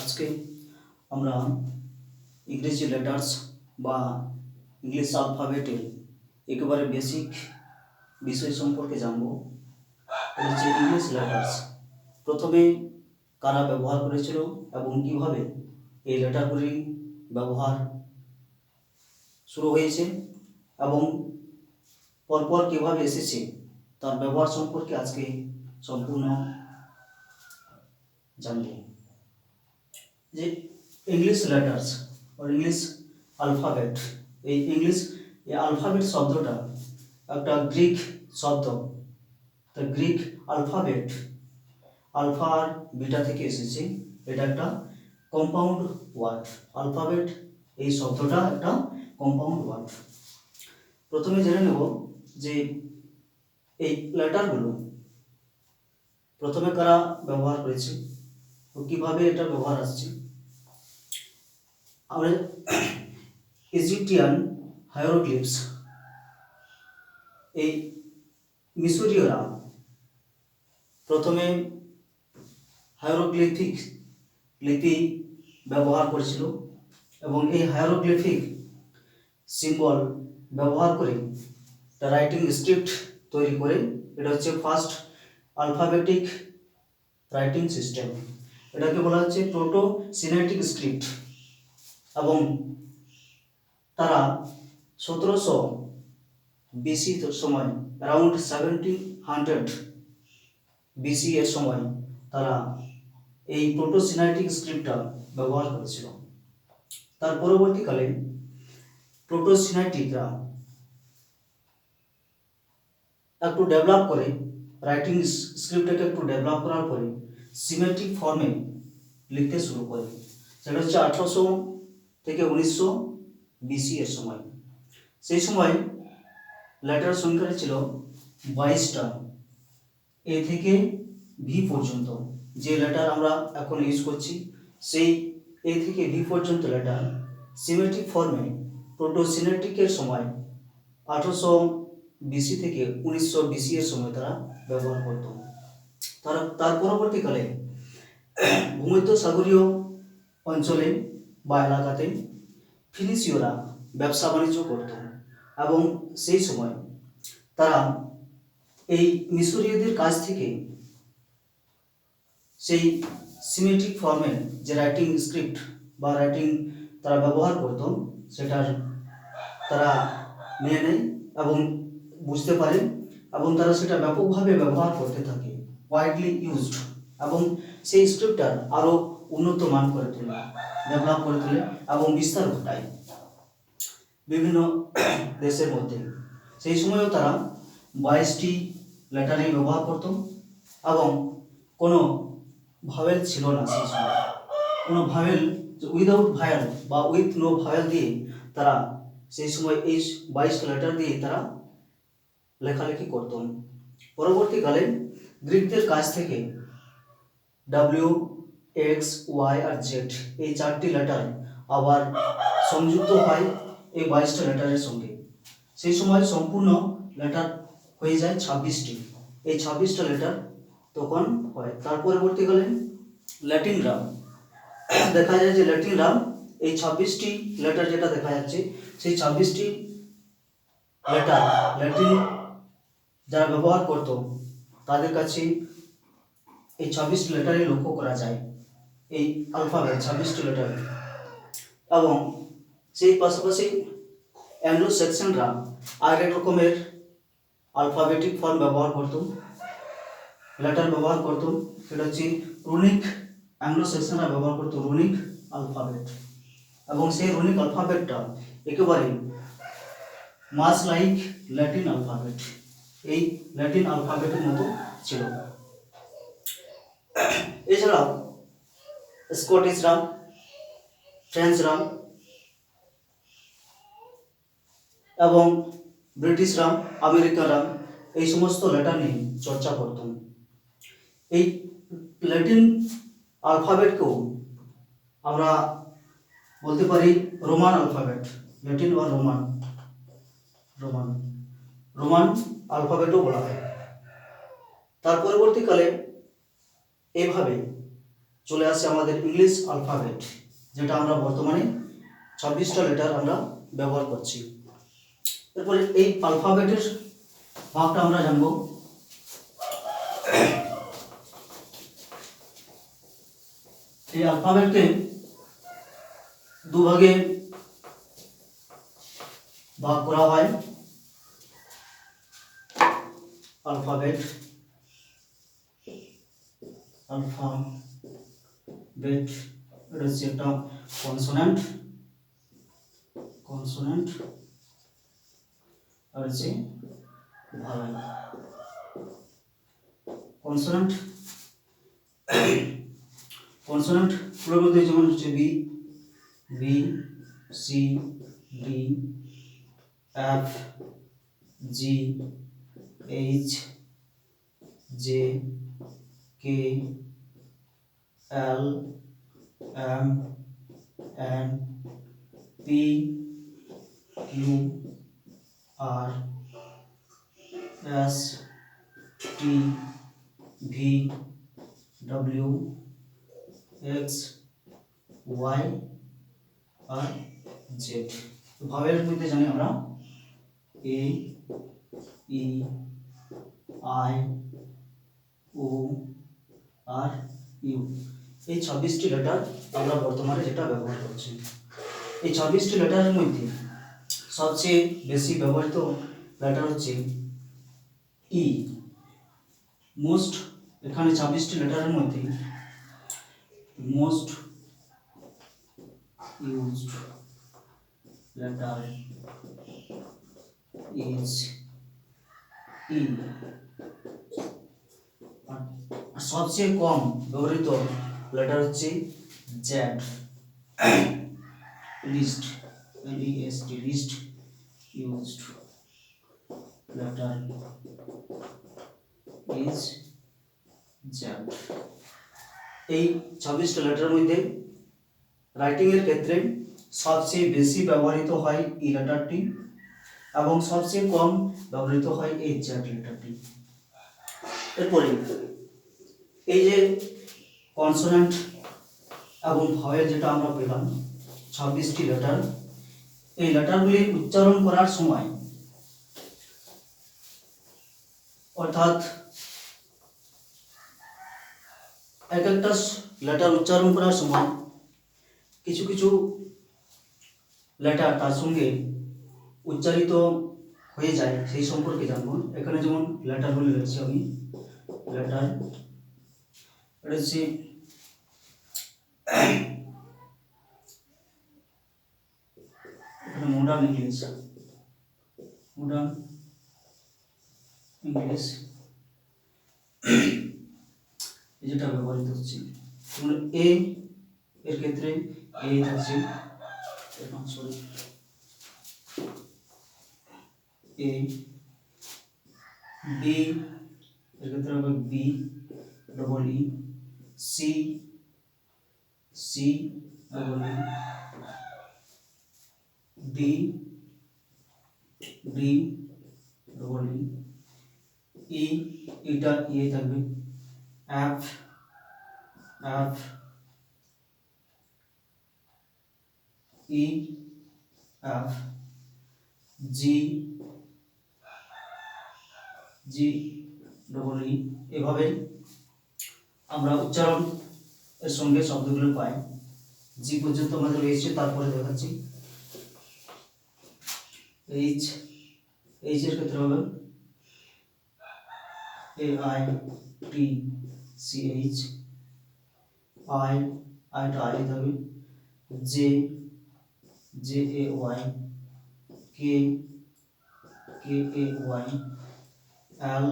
আজকে আমরা ইংরেজি লেটার্স বা ইংলিশ অ্যালফাবেটের একেবারে বেসিক বিষয় সম্পর্কে জানব। এটা হচ্ছে ইংলিশ লেটার্স। প্রথমে কারা ব্যবহার করেছিল এবং কিভাবে এই লেটারগুলি ব্যবহার শুরু হয়েছে এবং পরপর কীভাবে এসেছে তার ব্যবহার সম্পর্কে আজকে সম্পূর্ণ জানব। যে ইংলিশ লেটার্স আর ইংলিশ অ্যালফাবেট, এই অ্যালফাবেট শব্দটা একটা গ্রিক শব্দ। তো গ্রিক অ্যালফাবেট আলফা আর বিটা থেকে এসেছে। এটা একটা কম্পাউন্ড ওয়ার্ড। অ্যালফাবেট এই শব্দটা একটা কম্পাউন্ড ওয়ার্ড। প্রথমে জেনে নেব যে এই লেটারগুলো প্রথমে কারা ব্যবহার করেছে ও কীভাবে এটা ব্যবহার আসছে। আমরা ইজিপ্টিয়ান হায়ারোগ্লিফস, এই মিশরীয়রা প্রথমে হায়ারোগ্লিফিক লিপি ব্যবহার করেছিল এবং এই হায়ারোগ্লিফিক সিম্বল ব্যবহার করে একটা রাইটিং স্ক্রিপ্ট তৈরি করে, এটা হচ্ছে ফার্স্ট অ্যালফাবেটিক রাইটিং সিস্টেম। এটাকে বলা হচ্ছে প্রোটো সিনেটিক স্ক্রিপ্ট। এবং তারা 1700 বিসি সময়, অ্যারাউন্ড 1700 বিসি এর সময় তারা এই প্রোটো সিনেটিক স্ক্রিপ্টটা ব্যবহার করেছিল। তার পরবর্তীকালে প্রোটো সিনেটিকরা একটু ডেভেলপ করে, রাইটিং স্ক্রিপ্টটাকে একটু ডেভেলপ করার পরে সিমেট্রিক ফর্মে লিখতে শুরু করে। সেটা হচ্ছে 1800 থেকে 1900 বিসি এর সময়। সেই সময় লেটার সংখ্যাটা ছিল 22টা, এ থেকে ভি পর্যন্ত। যে লেটার আমরা এখন ইউজ করছি সেই এ থেকে ভি পর্যন্ত লেটার সিমেট্রিক ফর্মে প্রোটো সিনেটিকের সময় 1800 বিসি থেকে 1900 বিসি এর সময় তারা ব্যবহার করত। তার পরবর্তীকালে ভূমধ্যসাগরীয় অঞ্চলে বা এলাকাতে ফিনিশীয়রা ব্যবসা বাণিজ্য করত এবং সেই সময় তারা এই মিশরীয়দের কাছ থেকে সেই সিমেট্রিক ফর্মের যে রাইটিং স্ক্রিপ্ট বা রাইটিং তারা ব্যবহার করত সেটার তারা নিয়ে নেয় এবং বুঝতে পারে এবং তারা সেটা ব্যাপকভাবে ব্যবহার করতে থাকে, ওয়াইডলি ইউজড। এবং সেই স্ক্রিপ্টটার আরও উন্নত মান করে তোলে, ডেভেলপ করে তোলে এবং বিস্তার ঘটায় বিভিন্ন দেশের মধ্যে। সেই সময়ও তারা 22টি লেটারই ব্যবহার করত এবং কোনো ভাওয়েল ছিল না সেই সময়। কোনো ভাওয়েল, উইদাউট ভাওয়েল বা উইথ নো ভাওয়েল দিয়ে তারা সেই সময় এই 22টা লেটার দিয়ে তারা লেখালেখি করত। পরবর্তীকালে গ্রিকদের কাছ থেকে ডাব্লিউ, এক্স, ওয়াই আর জেড এই 4টি লেটার আবার সংযুক্ত হয় এই 22টা লেটারের সঙ্গে। সেই সময় সম্পূর্ণ লেটার হয়ে যায় 26টি। এই 26টা লেটার তখন হয়। তার পরবর্তীকালে ল্যাটিনরা দেখা যায় যে ল্যাটিনরা এই 26টি লেটার যেটা দেখা যাচ্ছে সেই 26টি লেটার ল্যাটিন যারা ব্যবহার করত তাদের কাছে এই 26টি লেটারে লক্ষ্য করা যায়, এই অ্যালফাবেট 26টি লেটার। এবং সেই পাশাপাশি অ্যাংলো সেকশনরা আর এক রকমের অ্যালফাবেটিক ফর্ম ব্যবহার করত, লেটার ব্যবহার করত। সেটা হচ্ছে রুনিক। অ্যাংলো সেকশনরা ব্যবহার করত রুনিক অ্যালফাবেট এবং সেই রুনিক অ্যালফাবেটটা একেবারে মাস লাইক ল্যাটিন অ্যালফাবেট, এই ল্যাটিন অ্যালফাবেটের মতো ছিল। এছাড়াও স্কটিশরা, ফ্রেঞ্চরা এবং ব্রিটিশরা, আমেরিকানরা এই সমস্ত লেটার নিয়ে চর্চা করত। এই ল্যাটিন অ্যালফাবেটকেও আমরা বলতে পারি রোমান অ্যালফাবেট। ল্যাটিন বা রোমান রোমান অ্যালফাবেটও বলা হয়। তার পরবর্তীকালে এইভাবে চলে আসে আমাদের ইংলিশ অ্যালফাবেট, যেটা আমরা বর্তমানে 26টা লেটার আমরা ব্যবহার করছি। এরপরে এই অ্যালফাবেটের ভাগটা আমরা জানবো। এই অ্যালফাবেটকে দুভাগে ভাগ করা হয়। অ্যালফাবেট অ্যালফাবেট এটা হচ্ছে একটা কনসোনেন্ট আর হচ্ছে ভাওয়েল। কনসোনেন্ট গুলোর মধ্যে যেমন হচ্ছে বি, সি, ডি, এফ, জি, এইচ, জে, কে, এল, এম, এন, পি, কিউ, আর, এস, টি, ভি, ডব্লিউ, এক্স, ওয়াই আর জেড। ভাওয়েলের মধ্যে জানি আমরা এ, ই, আই, ও আর ইউ। এই 26টি লেটার আমরা বর্তমানে যেটা ব্যবহার করছি। এই 26টি লেটারের মধ্যে সবচেয়ে বেশি ব্যবহৃত লেটার হচ্ছে ই। মোস্ট, এখানে 26টি লেটারের মধ্যে most used letter is E. আর সবচেয়ে কম ব্যবহৃত লেটার হচ্ছে Z. Least, LEST, least used letter is Z. এই 26টা লেটারের মধ্যে রাইটিং এর ক্ষেত্রে সবচেয়ে বেশি ব্যবহৃত হয় ই লেটারটি এবং সবচেয়ে কম ব্যবহৃত হয় এই জেড লেটারটি। এরপরে এই যে কনসোনেন্ট এবং ভাওয়েল যেটা আমরা পেলাম 26টি লেটার, এই লেটারগুলি উচ্চারণ করার সময় অর্থাৎ এক একটা লেটার উচ্চারণ করার সময় কিছু কিছু লেটার তার সঙ্গে উচ্চারিত হয়ে যায়, সেই সম্পর্কে জানবো। এখানে যেমন লেটারগুলি রয়েছে, আমি লেটার রয়েছে মডার্ন ইংলিশ, যেটা ব্যবহৃত হচ্ছে। যেমন এ এর ক্ষেত্রে এ থাকছে, সরি এ। বি এর ক্ষেত্রে হবে B double E. C, double E. D, double E. এটা ই থাকবে। F, E, F. G, double E. এভাবে আমরা উচ্চারণ এর সঙ্গে শব্দগুলো পাই। জি পর্যন্ত আমাদের রয়েছে, তারপরে দেখাচ্ছি এইচ। এর ক্ষেত্রে হবে AITCH। আই থাকবে JAY। KAY। LEL।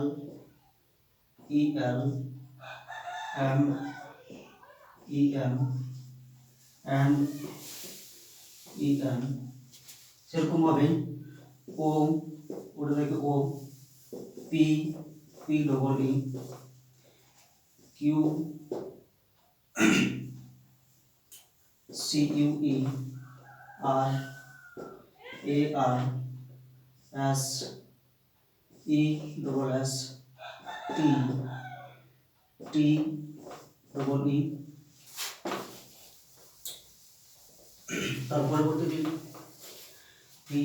MEM। NEN। সেরকম ভাবে ওটা থেকে ও। P double E. Q, CUE। AR। Double S। T double E। তার পরবর্তীটি পি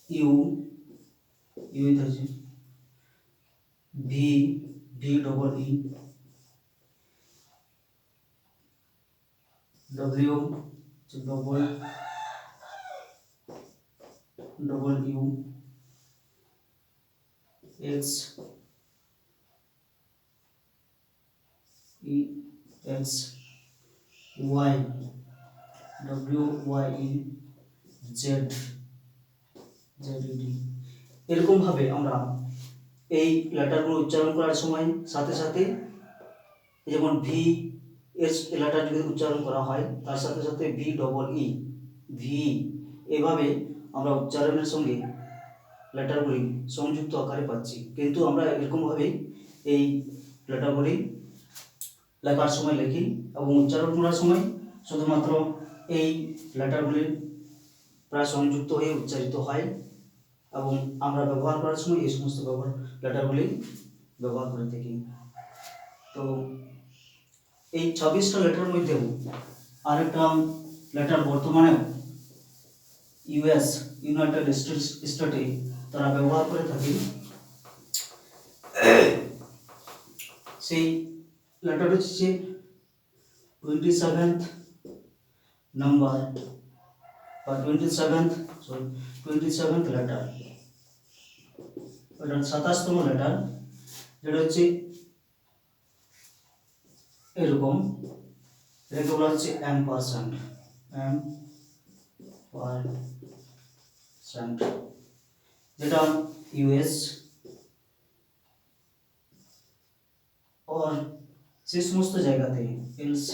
ইউ ইউ থাকছে V V double E W double double U X E X Y W Y E Z Z D. এরকমভাবে আমরা এই লেটারগুলো উচ্চারণ করার সময় সাথে সাথে যেমন ভি এস লেটার যদি উচ্চারণ করা হয় তার সাথে সাথে ভি ডবল ই ভি, এভাবে আমরা উচ্চারণের সঙ্গে লেটারগুলি সংযুক্ত আকারে পাচ্ছি। কিন্তু আমরা এরকমভাবে এই লেটারগুলি লেখার সময় লিখি এবং উচ্চারণ করার সময় শুধুমাত্র এই লেটারগুলি প্রায় সংযুক্ত হয়ে উচ্চারিত হয় এবং আমরা ব্যবহার করার সময় এই সমস্ত লেটারগুলি ব্যবহার করে থাকি। তো এই 26টা লেটার মধ্যেও আরেকটা লেটার বর্তমানেও ইউএস ইউনাইটেড স্টেটে তারা ব্যবহার করে থাকি। সেই লেটার হচ্ছে 27th নাম্বার বা 27th লেটার, ওটা 27তম লেটার, যেটা হচ্ছে এরকম, এটাকে বলা হচ্ছে এম্পারস্যান্ড যেটা ইউএস और সেই সমস্ত জায়গাতে এলস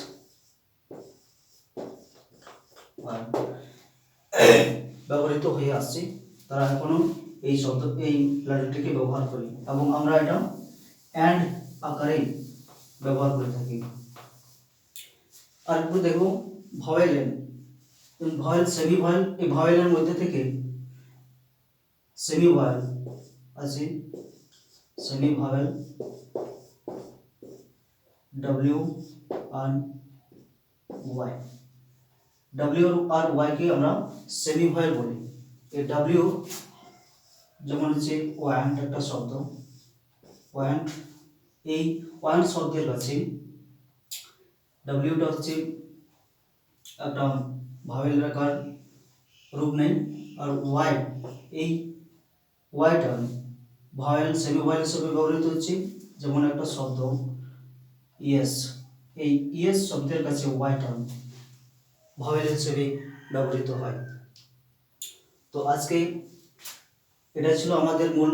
ব্যবহৃত হয়ে আসছে, তারা এখনো এই শব্দ এই লেটারটিকে ব্যবহার করি এবং আমরা এটা অ্যান্ড আকারে ব্যবহার করে থাকি। আর একটু দেখো ভয়েল, ভয়েল সেমি ভয়েল, এই ভয়েলের মধ্যে থেকে সেমি ভয়েল আছে, সেমি ভয়েল W R Y, W R Y কে আমরা সেমি ভয়েল বলি। এই ডব্লিউ যেমন হচ্ছে ওয়ান্ট একটা শব্দ, ওয়ান্ট, এই ওয়ান্ট শব্দের কাছে ডব্লিউটা হচ্ছে একটা ভাওয়েল আকার রূপ নেই, আর ওয়াই, এই ওয়াইটা ভাওয়েল সেমি ভাওয়েল হিসেবে ব্যবহৃত হচ্ছে। যেমন একটা শব্দ ইয়েস, এই ইয়েস শব্দের কাছে ওয়াইটা ভাওয়েল হিসেবে ব্যবহৃত হয়। তো আজকে এটা ছিল আমাদের মূল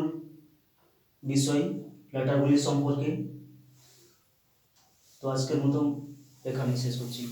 বিষয় লেটারগুলি সম্পর্কে। তো আজকের মতো এখানে শেষ করছি।